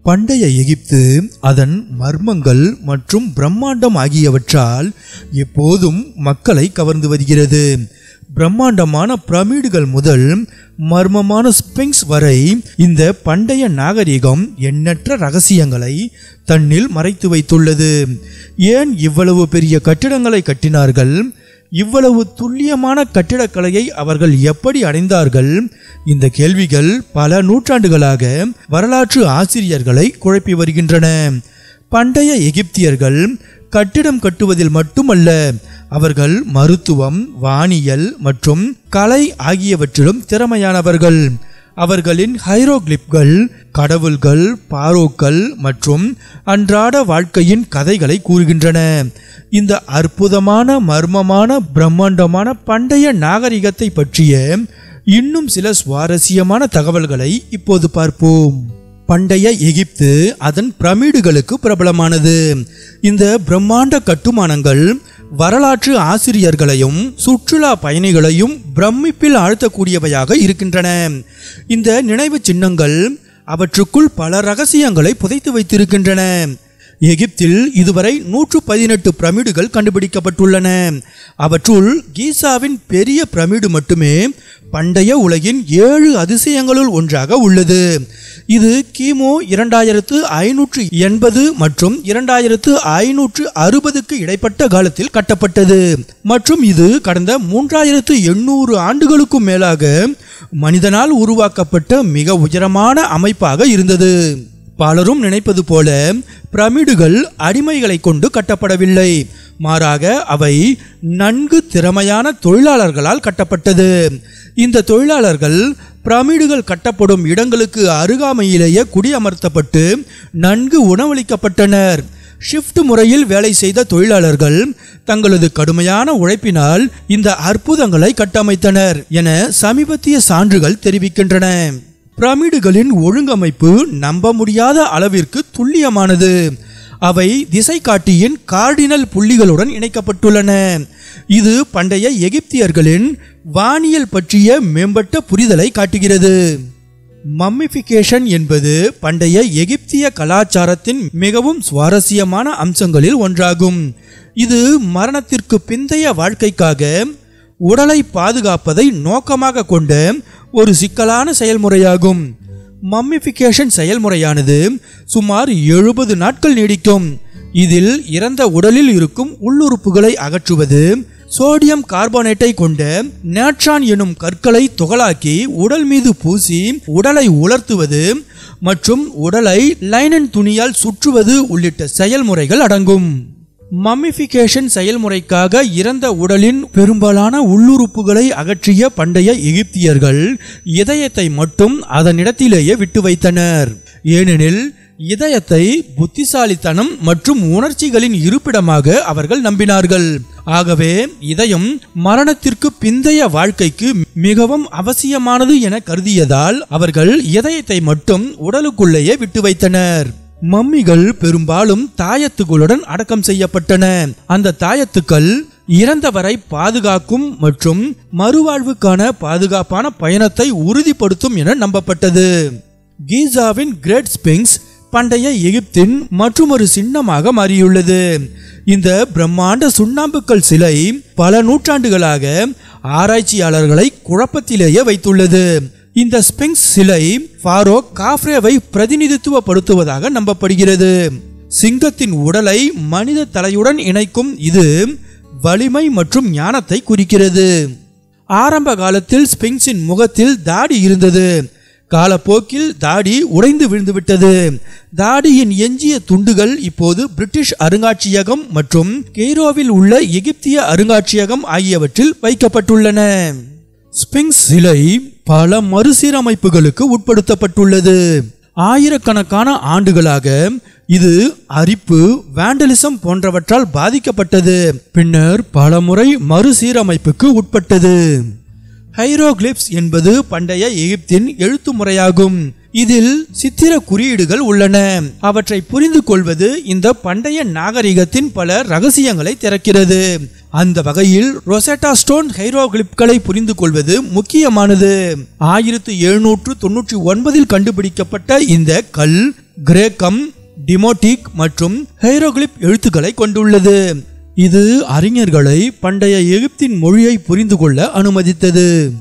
பண்டைய எகிப்து அதன் மர்மங்கள் மற்றும் பிரம்மாண்டம் ஆகியவற்றால் எப்போதும் மக்களை கவர்ந்து வருகிறது. பிரம்மாண்டமான பிரமிடுகள் முதல் மர்மமான ஸ்பிங்க்ஸ் வரை இந்த பண்டைய நாகரிகம் எண்ணற்ற ரகசியங்களை தன்னில் மறைத்து வைத்துள்ளது. ஏன் இவ்வளவு பெரிய கட்டிடங்களை கட்டினார்கள்? இவ்வளவு துல்லியமான கட்டிடக்கலையை அவர்கள் எப்படி அடைந்தார்கள்? இந்த கேள்விகள் பல நூற்றாண்டுகளாக வரலாற்று ஆசிரியர்களை குழப்பி வருகின்றன. பண்டைய எகிப்தியர்கள் கட்டிடம் கட்டுவதில் மட்டுமல்ல, அவர்கள் மருத்துவம், வானியல் மற்றும் கலை ஆகியவற்றிலும் திறமையானவர்கள். அவர்களின் ஹைரோகிளிப்கள் கடவுள்கள், பாரோக்கள் மற்றும் அன்றாட வாழ்க்கையின் கதைகளை கூறுகின்றன. இந்த அற்புதமான மர்மமான பிரம்மாண்டமான பண்டைய நாகரிகத்தை பற்றிய இன்னும் சில சுவாரஸ்யமான தகவல்களை இப்போது பார்ப்போம். பண்டைய எகிப்து அதன் பிரமிடுகளுக்கு பிரபலமானது. இந்த பிரம்மாண்ட கட்டுமானங்கள் வரலாற்று ஆசிரியர்களையும் சுற்றுலா பயணிகளையும் பிரமிப்பில் ஆழ்த்தக்கூடியவையாக இருக்கின்றன. இந்த நினைவு சின்னங்கள் அவற்றுக்குள் பல ரகசியங்களை புதைத்து வைத்திருக்கின்றன. எகிப்தில் இதுவரை 118 பிரமிடுகள் கண்டுபிடிக்கப்பட்டுள்ளன. அவற்றுள் கீசாவின் பெரிய பிரமிடு மட்டுமே பண்டைய உலகின் 7 அதிசயங்களுள் ஒன்றாக உள்ளது. இது கிமு 2580 மற்றும் 2560க்கு இடைப்பட்ட காலத்தில் கட்டப்பட்டது மற்றும் இது கடந்த 3800 ஆண்டுகளுக்கும் மேலாக மனிதனால் உருவாக்கப்பட்ட மிக உயரமான அமைப்பாக இருந்தது. பலரும் நினைப்பது போல பிரமிடுகள் அடிமைகளை கொண்டு கட்டப்படவில்லை. மாறாக அவை நன்கு திறமையான தொழிலாளர்களால் கட்டப்பட்டது. இந்த தொழிலாளர்கள் பிரமிடுகள் கட்டப்படும் இடங்களுக்கு அருகாமையிலேயே குடியமர்த்தப்பட்டு நன்கு உணவளிக்கப்பட்டனர். ஷிஃப்ட் முறையில் வேலை செய்த தொழிலாளர்கள் தங்களது கடுமையான உழைப்பினால் இந்த அற்புதங்களை கட்டமைத்தனர் என சமீபத்திய சான்றுகள் தெரிவிக்கின்றன. பிரமிடுகளின் ஒழுங்கமைப்பு நம்ப முடியாத அளவிற்கு துல்லியமானது. அவை திசை காட்டியின் கார்டினல் புள்ளிகளுடன் இணைக்கப்பட்டுள்ளன. இது பண்டைய எகிப்தியர்களின் வானியல் பற்றிய மேம்பட்ட புரிதலை காட்டுகிறது. மம்மிஃபிகேஷன் என்பது பண்டைய எகிப்திய கலாச்சாரத்தின் மிகவும் சுவாரஸ்யமான அம்சங்களில் ஒன்றாகும். இது மரணத்திற்கு பிந்தைய வாழ்க்கைக்காக உடலை பாதுகாப்பதை நோக்கமாக கொண்ட ஒரு சிக்கலான செயல்முறையாகும். மம்மிஃபிகேஷன் செயல்முறையானது சுமார் 70 நாட்கள் நீடிக்கும். இதில் இறந்த உடலில் இருக்கும் உள்ளுறுப்புகளை அகற்றுவது, சோடியம் கார்பனேட்டை கொண்ட நேட்ரான் எனும் கற்களை துகளாக்கி உடல் மீது பூசி உடலை உலர்த்துவது மற்றும் உடலை லைனன் துணியால் சுற்றுவது உள்ளிட்ட செயல்முறைகள் அடங்கும். மம்மிஃபிகேஷன் செயல்முறைக்காக இறந்த உடலின் பெரும்பாலான உள்ளுறுப்புகளை அகற்றிய பண்டைய எகிப்தியர்கள் இதயத்தை மட்டும் அதனிடத்திலேயே விட்டு வைத்தனர். ஏனெனில் இதயத்தை புத்திசாலித்தனம் மற்றும் உணர்ச்சிகளின் இருப்பிடமாக அவர்கள் நம்பினார்கள். ஆகவே இதயம் மரணத்திற்கு பிந்தைய வாழ்க்கைக்கு மிகவும் அவசியமானது என கருதியதால் அவர்கள் இதயத்தை மட்டும் உடலுக்குள்ளேயே விட்டு வைத்தனர். மம்மிகள் பெரும்பாலும் தாயத்துகளுடன் அடக்கம் செய்யப்பட்டன. அந்த தாயத்துக்கள் இறந்தவரை பாதுகாக்கும் மற்றும் மறுவாழ்வுக்கான பாதுகாப்பான பயணத்தை உறுதிப்படுத்தும் என நம்பப்பட்டது. கீசாவின் கிரேட் ஸ்பிங்க்ஸ் பண்டைய எகிப்தின் மற்றொரு சின்னமாக மாறியுள்ளது. இந்த பிரம்மாண்ட சுண்ணாம்புக்கல் சிலை பல நூற்றாண்டுகளாக ஆராய்ச்சியாளர்களை குழப்பத்திலேயே வைத்துள்ளது. இந்த ஸ்பிங்க்ஸ் சிலை ஃபாரோ காஃப்ரேவை பிரதிநிதித்துவப்படுத்துவதாக நம்பப்படுகிறது. சிங்கத்தின் உடலை மனித தலையுடன் இணைக்கும் இது வலிமை மற்றும் ஞானத்தை குறிக்கிறது. ஆரம்ப காலத்தில் ஸ்பிங்க்ஸின் முகத்தில் தாடி இருந்தது. காலப்போக்கில் தாடி உடைந்து விழுந்துவிட்டது. தாடியின் எஞ்சிய துண்டுகள் இப்போது பிரிட்டிஷ் அருங்காட்சியகம் மற்றும் கெய்ரோவில் உள்ள எகிப்திய அருங்காட்சியகம் ஆகியவற்றில் வைக்கப்பட்டுள்ளன. ஸ்பிங்க்ஸ் சிலை பல மறுசீரமைப்புகளுக்கு உட்படுத்தப்பட்டுள்ளது. ஆயிரக்கணக்கான ஆண்டுகளாக இது அரிப்பு, வாண்டலிசம் போன்றவற்றால் பாதிக்கப்பட்டது. பின்னர் பல முறை மறுசீரமைப்புக்கு உட்பட்டது. ஹைரோகிளிப்ஸ் என்பது பண்டைய எகிப்தின் எழுத்து முறையாகும். இதில் சித்திர குறியீடுகள் உள்ளன. அவற்றை புரிந்து கொள்வது இந்த பண்டைய நாகரிகத்தின் பல ரகசியங்களை திறக்கிறது. அந்த வகையில் ரொசெட்டா ஸ்டோன் ஹைரோகிளிப்களை புரிந்து கொள்வது முக்கியமானது. 1799 கண்டுபிடிக்கப்பட்ட இந்த கல் கிரேக்கம், டிமோட்டிக் மற்றும் ஹைரோகிளிப் எழுத்துக்களை கொண்டுள்ளது. இது அறிஞர்களை பண்டைய எகிப்தின் மொழியை புரிந்து கொள்ள அனுமதித்தது.